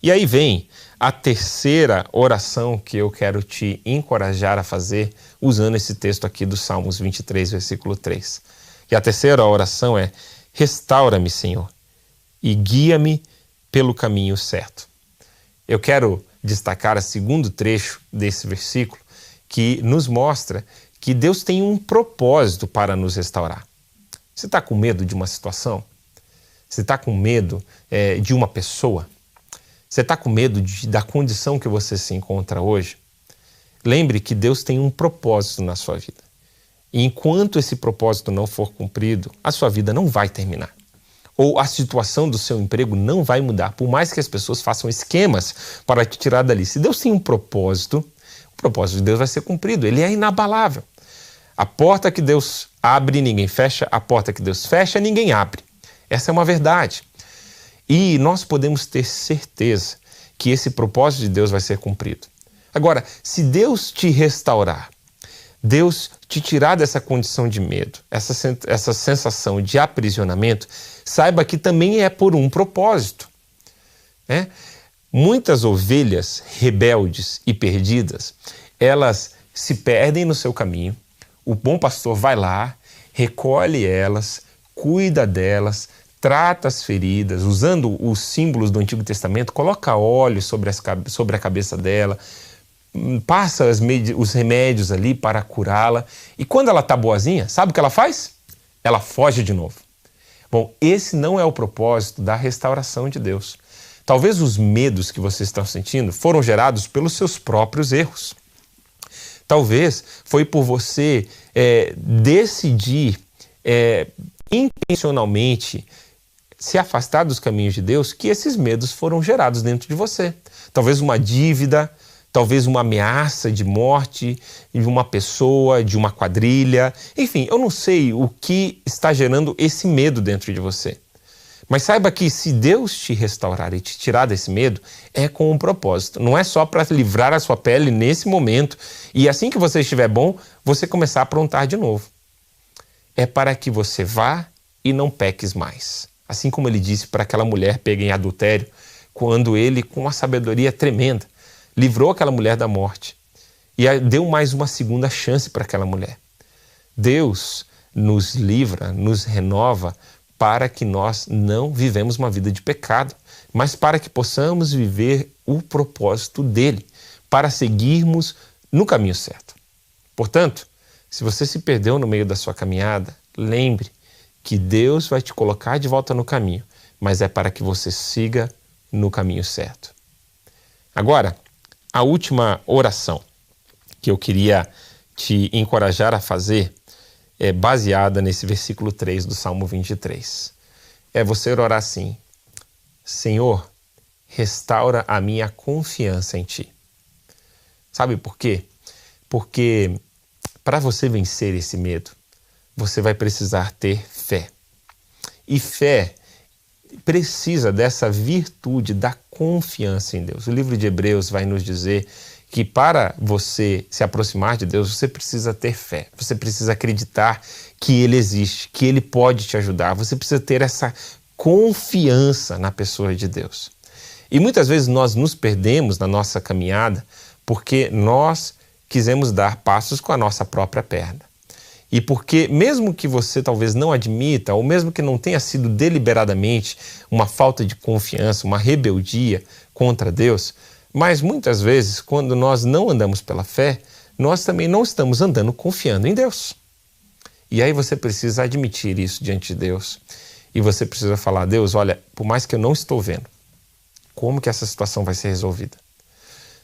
E aí vem a terceira oração que eu quero te encorajar a fazer usando esse texto aqui do Salmos 23, versículo 3. E a terceira oração é: restaura-me, Senhor, e guia-me pelo caminho certo. Eu quero destacar o segundo trecho desse versículo, que nos mostra que Deus tem um propósito para nos restaurar. Você está com medo de uma situação? Você está com medo de uma pessoa? Você está com medo da condição que você se encontra hoje? Lembre que Deus tem um propósito na sua vida. E enquanto esse propósito não for cumprido, a sua vida não vai terminar. Ou a situação do seu emprego não vai mudar, por mais que as pessoas façam esquemas para te tirar dali. Se Deus tem um propósito, o propósito de Deus vai ser cumprido. Ele é inabalável. A porta que Deus abre, ninguém fecha. A porta que Deus fecha, ninguém abre. Essa é uma verdade. E nós podemos ter certeza que esse propósito de Deus vai ser cumprido. Agora, se Deus te restaurar, Deus te tirar dessa condição de medo, essa sensação de aprisionamento, saiba que também é por um propósito, né? Muitas ovelhas rebeldes e perdidas, elas se perdem no seu caminho. O bom pastor vai lá, recolhe elas, cuida delas, trata as feridas, usando os símbolos do Antigo Testamento, coloca óleo sobre a cabeça dela, passa os remédios ali para curá-la. E quando ela está boazinha, sabe o que ela faz? Ela foge de novo. Bom, esse não é o propósito da restauração de Deus. Talvez os medos que você está sentindo foram gerados pelos seus próprios erros. Talvez foi por você decidir intencionalmente se afastar dos caminhos de Deus que esses medos foram gerados dentro de você. Talvez uma dívida, talvez uma ameaça de morte de uma pessoa, de uma quadrilha. Enfim, eu não sei o que está gerando esse medo dentro de você. Mas saiba que se Deus te restaurar e te tirar desse medo, é com um propósito. Não é só para livrar a sua pele nesse momento e assim que você estiver bom, você começar a aprontar de novo. É para que você vá e não peques mais. Assim como ele disse para aquela mulher pega em adultério, quando ele, com uma sabedoria tremenda, livrou aquela mulher da morte e deu mais uma segunda chance para aquela mulher. Deus nos livra, nos renova para que nós não vivemos uma vida de pecado, mas para que possamos viver o propósito dele, para seguirmos no caminho certo. Portanto, se você se perdeu no meio da sua caminhada, lembre que Deus vai te colocar de volta no caminho, mas é para que você siga no caminho certo. Agora, a última oração que eu queria te encorajar a fazer é baseada nesse versículo 3 do Salmo 23. É você orar assim: Senhor, restaura a minha confiança em Ti. Sabe por quê? Porque para você vencer esse medo, você vai precisar ter fé. E fé precisa dessa virtude da confiança em Deus. O livro de Hebreus vai nos dizer que para você se aproximar de Deus, você precisa ter fé. Você precisa acreditar que Ele existe, que Ele pode te ajudar. Você precisa ter essa confiança na pessoa de Deus. E muitas vezes nós nos perdemos na nossa caminhada porque nós quisemos dar passos com a nossa própria perna. E porque mesmo que você talvez não admita, ou mesmo que não tenha sido deliberadamente uma falta de confiança, uma rebeldia contra Deus, mas muitas vezes quando nós não andamos pela fé, nós também não estamos andando confiando em Deus. E aí você precisa admitir isso diante de Deus. E você precisa falar: Deus, olha, por mais que eu não estou vendo como que essa situação vai ser resolvida.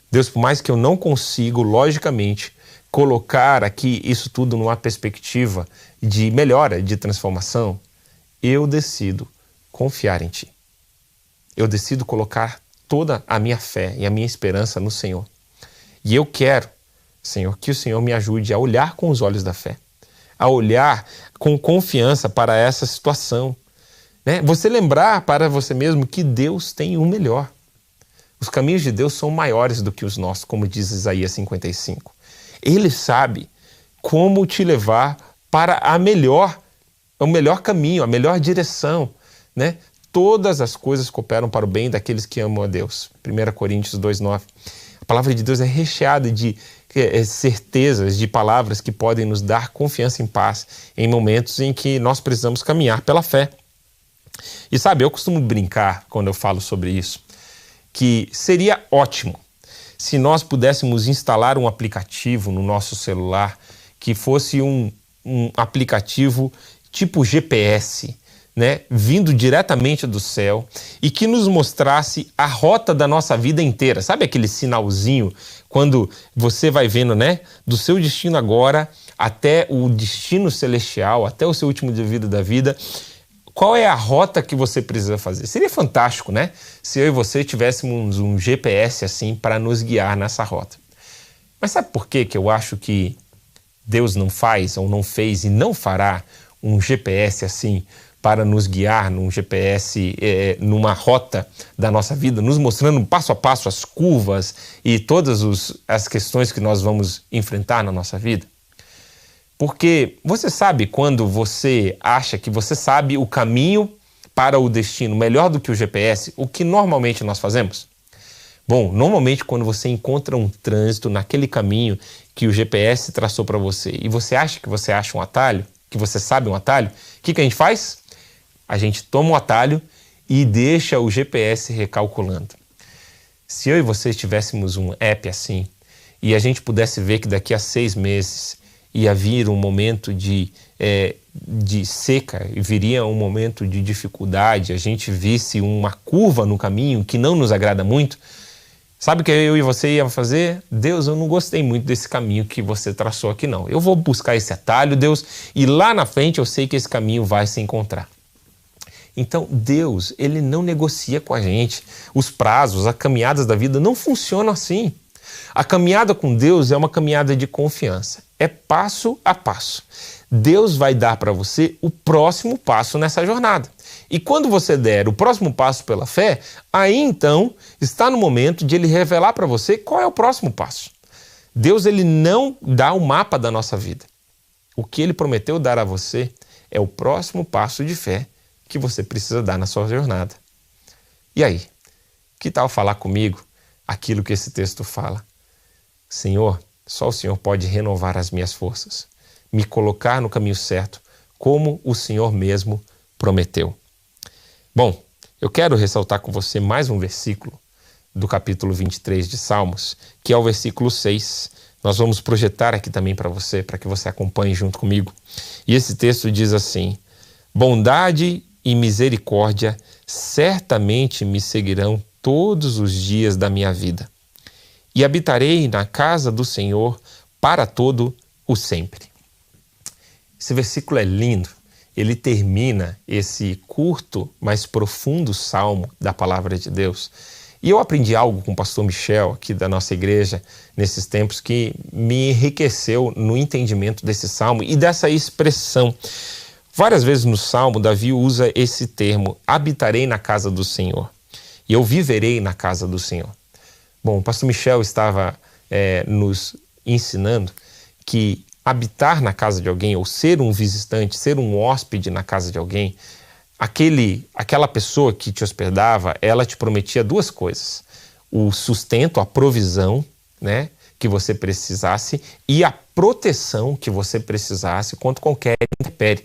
Deus, por mais que eu não consigo, logicamente, colocar aqui isso tudo numa perspectiva de melhora, de transformação, eu decido confiar em Ti. Eu decido colocar toda a minha fé e a minha esperança no Senhor. E eu quero, Senhor, que o Senhor me ajude a olhar com os olhos da fé, a olhar com confiança para essa situação, né? Você lembrar para você mesmo que Deus tem o melhor. Os caminhos de Deus são maiores do que os nossos, como diz Isaías 55. Ele sabe como te levar para o melhor caminho, a melhor direção, né? Todas as coisas cooperam para o bem daqueles que amam a Deus. 1 Coríntios 2,9. A palavra de Deus é recheada de certezas, de palavras que podem nos dar confiança em paz em momentos em que nós precisamos caminhar pela fé. E sabe, eu costumo brincar quando eu falo sobre isso, que seria ótimo se nós pudéssemos instalar um aplicativo no nosso celular que fosse um aplicativo tipo GPS, né, vindo diretamente do céu e que nos mostrasse a rota da nossa vida inteira. Sabe aquele sinalzinho quando você vai vendo, né, do seu destino agora até o destino celestial, até o seu último dia de vida da vida? Qual é a rota que você precisa fazer? Seria fantástico, né, se eu e você tivéssemos um GPS assim para nos guiar nessa rota. Mas sabe por que eu acho que Deus não faz ou não fez e não fará um GPS assim para nos guiar num GPS, numa rota da nossa vida, nos mostrando passo a passo as curvas e todas as questões que nós vamos enfrentar na nossa vida? Porque você sabe quando você acha que você sabe o caminho para o destino melhor do que o GPS, o que normalmente nós fazemos? Bom, normalmente quando você encontra um trânsito naquele caminho que o GPS traçou para você e você acha que você acha um atalho, que você sabe um atalho, o que a gente faz? A gente toma um atalho e deixa o GPS recalculando. Se eu e você tivéssemos um app assim e a gente pudesse ver que daqui a 6 meses ia vir um momento de seca, e viria um momento de dificuldade, a gente visse uma curva no caminho que não nos agrada muito, sabe o que eu e você ia fazer? Deus, eu não gostei muito desse caminho que você traçou aqui não. Eu vou buscar esse atalho, Deus, e lá na frente eu sei que esse caminho vai se encontrar. Então, Deus, ele não negocia com a gente. Os prazos, as caminhadas da vida não funcionam assim. A caminhada com Deus é uma caminhada de confiança. É passo a passo. Deus vai dar para você o próximo passo nessa jornada. E quando você der o próximo passo pela fé, aí então está no momento de ele revelar para você qual é o próximo passo. Deus, ele não dá o mapa da nossa vida. O que ele prometeu dar a você é o próximo passo de fé que você precisa dar na sua jornada. E aí? Que tal falar comigo aquilo que esse texto fala? Senhor, só o Senhor pode renovar as minhas forças, me colocar no caminho certo, como o Senhor mesmo prometeu. Bom, eu quero ressaltar com você mais um versículo do capítulo 23 de Salmos, que é o versículo 6. Nós vamos projetar aqui também para que você acompanhe junto comigo. E esse texto diz assim: bondade e misericórdia certamente me seguirão todos os dias da minha vida, e habitarei na casa do Senhor para todo o sempre. Esse versículo é lindo. Ele termina esse curto, mas profundo salmo da palavra de Deus. E eu aprendi algo com o pastor Michel, aqui da nossa igreja, nesses tempos, que me enriqueceu no entendimento desse salmo e dessa expressão. Várias vezes no Salmo, Davi usa esse termo, habitarei na casa do Senhor, e eu viverei na casa do Senhor. Bom, o pastor Michel estava nos ensinando que habitar na casa de alguém, ou ser um visitante, ser um hóspede na casa de alguém, aquela pessoa que te hospedava, ela te prometia 2 coisas: o sustento, a provisão, né, que você precisasse, e a proteção que você precisasse contra qualquer intempérie.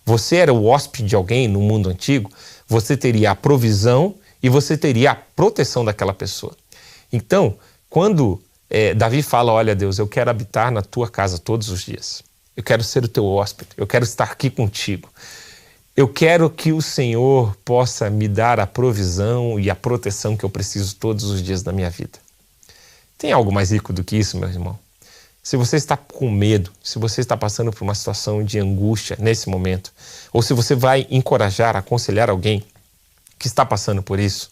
Você era o hóspede de alguém no mundo antigo, você teria a provisão e você teria a proteção daquela pessoa. Então, quando Davi fala, olha Deus, eu quero habitar na tua casa todos os dias. Eu quero ser o teu hóspede, eu quero estar aqui contigo. Eu quero que o Senhor possa me dar a provisão e a proteção que eu preciso todos os dias da minha vida. Tem algo mais rico do que isso, meu irmão? Se você está com medo, se você está passando por uma situação de angústia nesse momento, ou se você vai encorajar, aconselhar alguém que está passando por isso,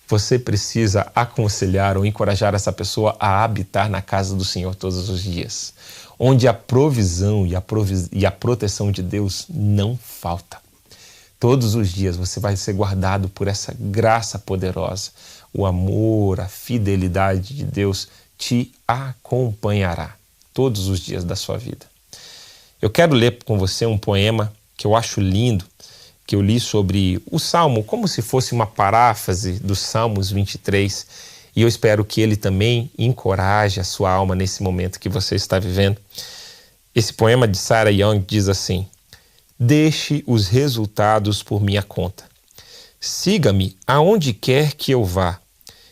você precisa aconselhar ou encorajar essa pessoa a habitar na casa do Senhor todos os dias, onde a provisão e a proteção de Deus não falta. Todos os dias você vai ser guardado por essa graça poderosa. O amor, a fidelidade de Deus te acompanhará todos os dias da sua vida. Eu quero ler com você um poema que eu acho lindo, que eu li sobre o Salmo, como se fosse uma paráfrase dos Salmos 23, e eu espero que ele também encoraje a sua alma nesse momento que você está vivendo. Esse poema de Sarah Young diz assim: deixe os resultados por minha conta. Siga-me aonde quer que eu vá,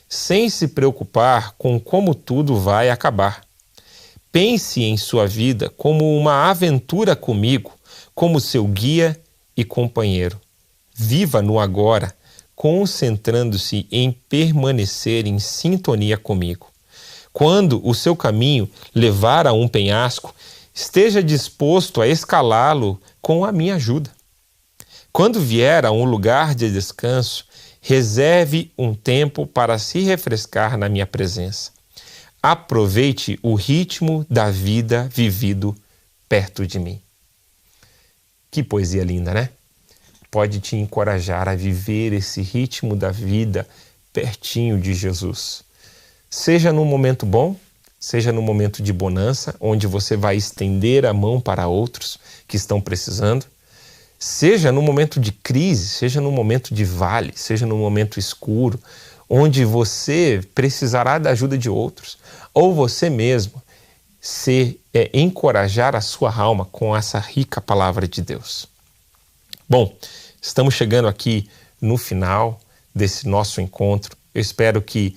sem se preocupar com como tudo vai acabar. Pense em sua vida como uma aventura comigo, como seu guia e companheiro. Viva no agora, concentrando-se em permanecer em sintonia comigo. Quando o seu caminho levar a um penhasco, esteja disposto a escalá-lo com a minha ajuda. Quando vier a um lugar de descanso, reserve um tempo para se refrescar na minha presença. Aproveite o ritmo da vida vivido perto de mim. Que poesia linda, né? Pode te encorajar a viver esse ritmo da vida pertinho de Jesus. Seja num momento bom, seja num momento de bonança, onde você vai estender a mão para outros que estão precisando, seja num momento de crise, seja num momento de vale, seja num momento escuro, onde você precisará da ajuda de outros, ou você mesmo encorajar a sua alma com essa rica palavra de Deus. Bom, estamos chegando aqui no final desse nosso encontro. Eu espero que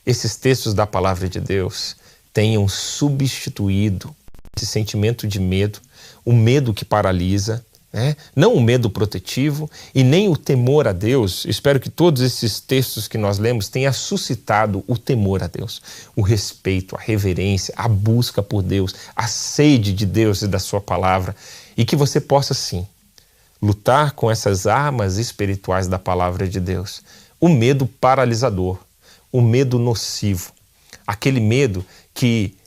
esses textos da palavra de Deus tenham substituído esse sentimento de medo, o medo que paralisa, né? Não o medo protetivo e nem o temor a Deus. Eu espero que todos esses textos que nós lemos tenham suscitado o temor a Deus, o respeito, a reverência, a busca por Deus, a sede de Deus e da sua palavra, e que você possa sim lutar com essas armas espirituais da palavra de Deus. O medo paralisador, o medo nocivo, aquele medo que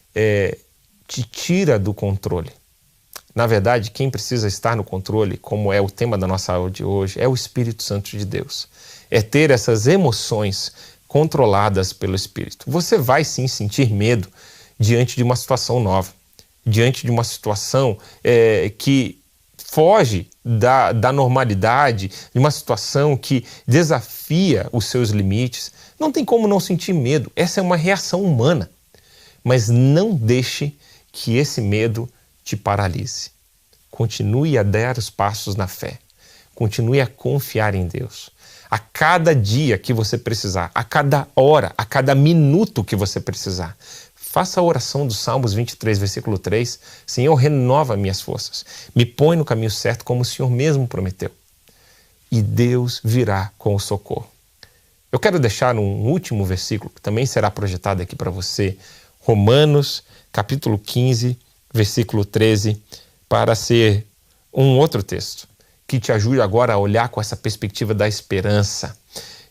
te tira do controle. Na verdade, quem precisa estar no controle, como é o tema da nossa aula de hoje, é o Espírito Santo de Deus. É ter essas emoções controladas pelo Espírito. Você vai sim sentir medo diante de uma situação nova, diante de uma situação que foge da normalidade, de uma situação que desafia os seus limites. Não tem como não sentir medo. Essa é uma reação humana. Mas não deixe que esse medo te paralise. Continue a dar os passos na fé. Continue a confiar em Deus. A cada dia que você precisar, a cada hora, a cada minuto que você precisar, faça a oração dos Salmos 23, versículo 3. Senhor, renova minhas forças. Me põe no caminho certo como o Senhor mesmo prometeu. E Deus virá com o socorro. Eu quero deixar um último versículo que também será projetado aqui para você. Romanos, capítulo 15, versículo 13, para ser um outro texto que te ajude agora a olhar com essa perspectiva da esperança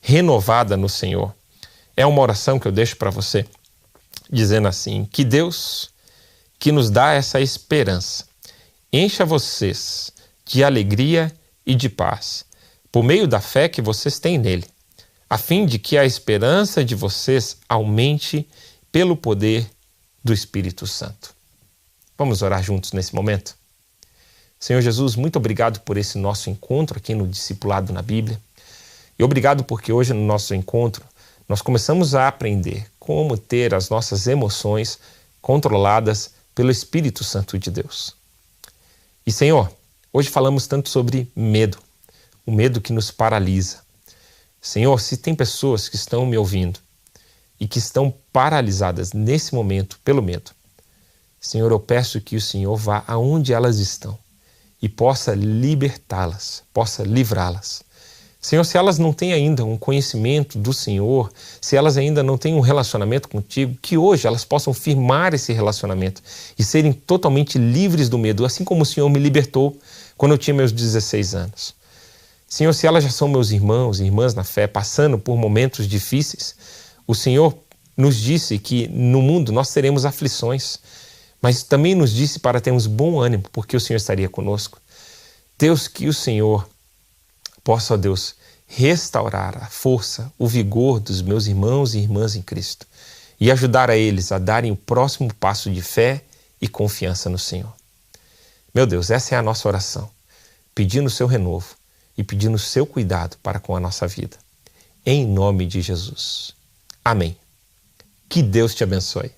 renovada no Senhor. É uma oração que eu deixo para você, dizendo assim: que Deus, que nos dá essa esperança, encha vocês de alegria e de paz, por meio da fé que vocês têm nele, a fim de que a esperança de vocês aumente pelo poder do Espírito Santo. Vamos orar juntos nesse momento? Senhor Jesus, muito obrigado por esse nosso encontro aqui no Discipulado na Bíblia. E obrigado porque hoje no nosso encontro nós começamos a aprender como ter as nossas emoções controladas pelo Espírito Santo de Deus. E Senhor, hoje falamos tanto sobre medo, o medo que nos paralisa. Senhor, se tem pessoas que estão me ouvindo e que estão paralisadas nesse momento pelo medo, Senhor, eu peço que o Senhor vá aonde elas estão e possa libertá-las, possa livrá-las. Senhor, se elas não têm ainda um conhecimento do Senhor, se elas ainda não têm um relacionamento contigo, que hoje elas possam firmar esse relacionamento e serem totalmente livres do medo, assim como o Senhor me libertou quando eu tinha meus 16 anos. Senhor, se elas já são meus irmãos e irmãs na fé, passando por momentos difíceis, o Senhor nos disse que no mundo nós teremos aflições, mas também nos disse para termos bom ânimo, porque o Senhor estaria conosco. Deus, que o Senhor possa, ó Deus, restaurar a força, o vigor dos meus irmãos e irmãs em Cristo e ajudar a eles a darem o próximo passo de fé e confiança no Senhor. Meu Deus, essa é a nossa oração, pedindo o seu renovo e pedindo o seu cuidado para com a nossa vida. Em nome de Jesus. Amém. Que Deus te abençoe.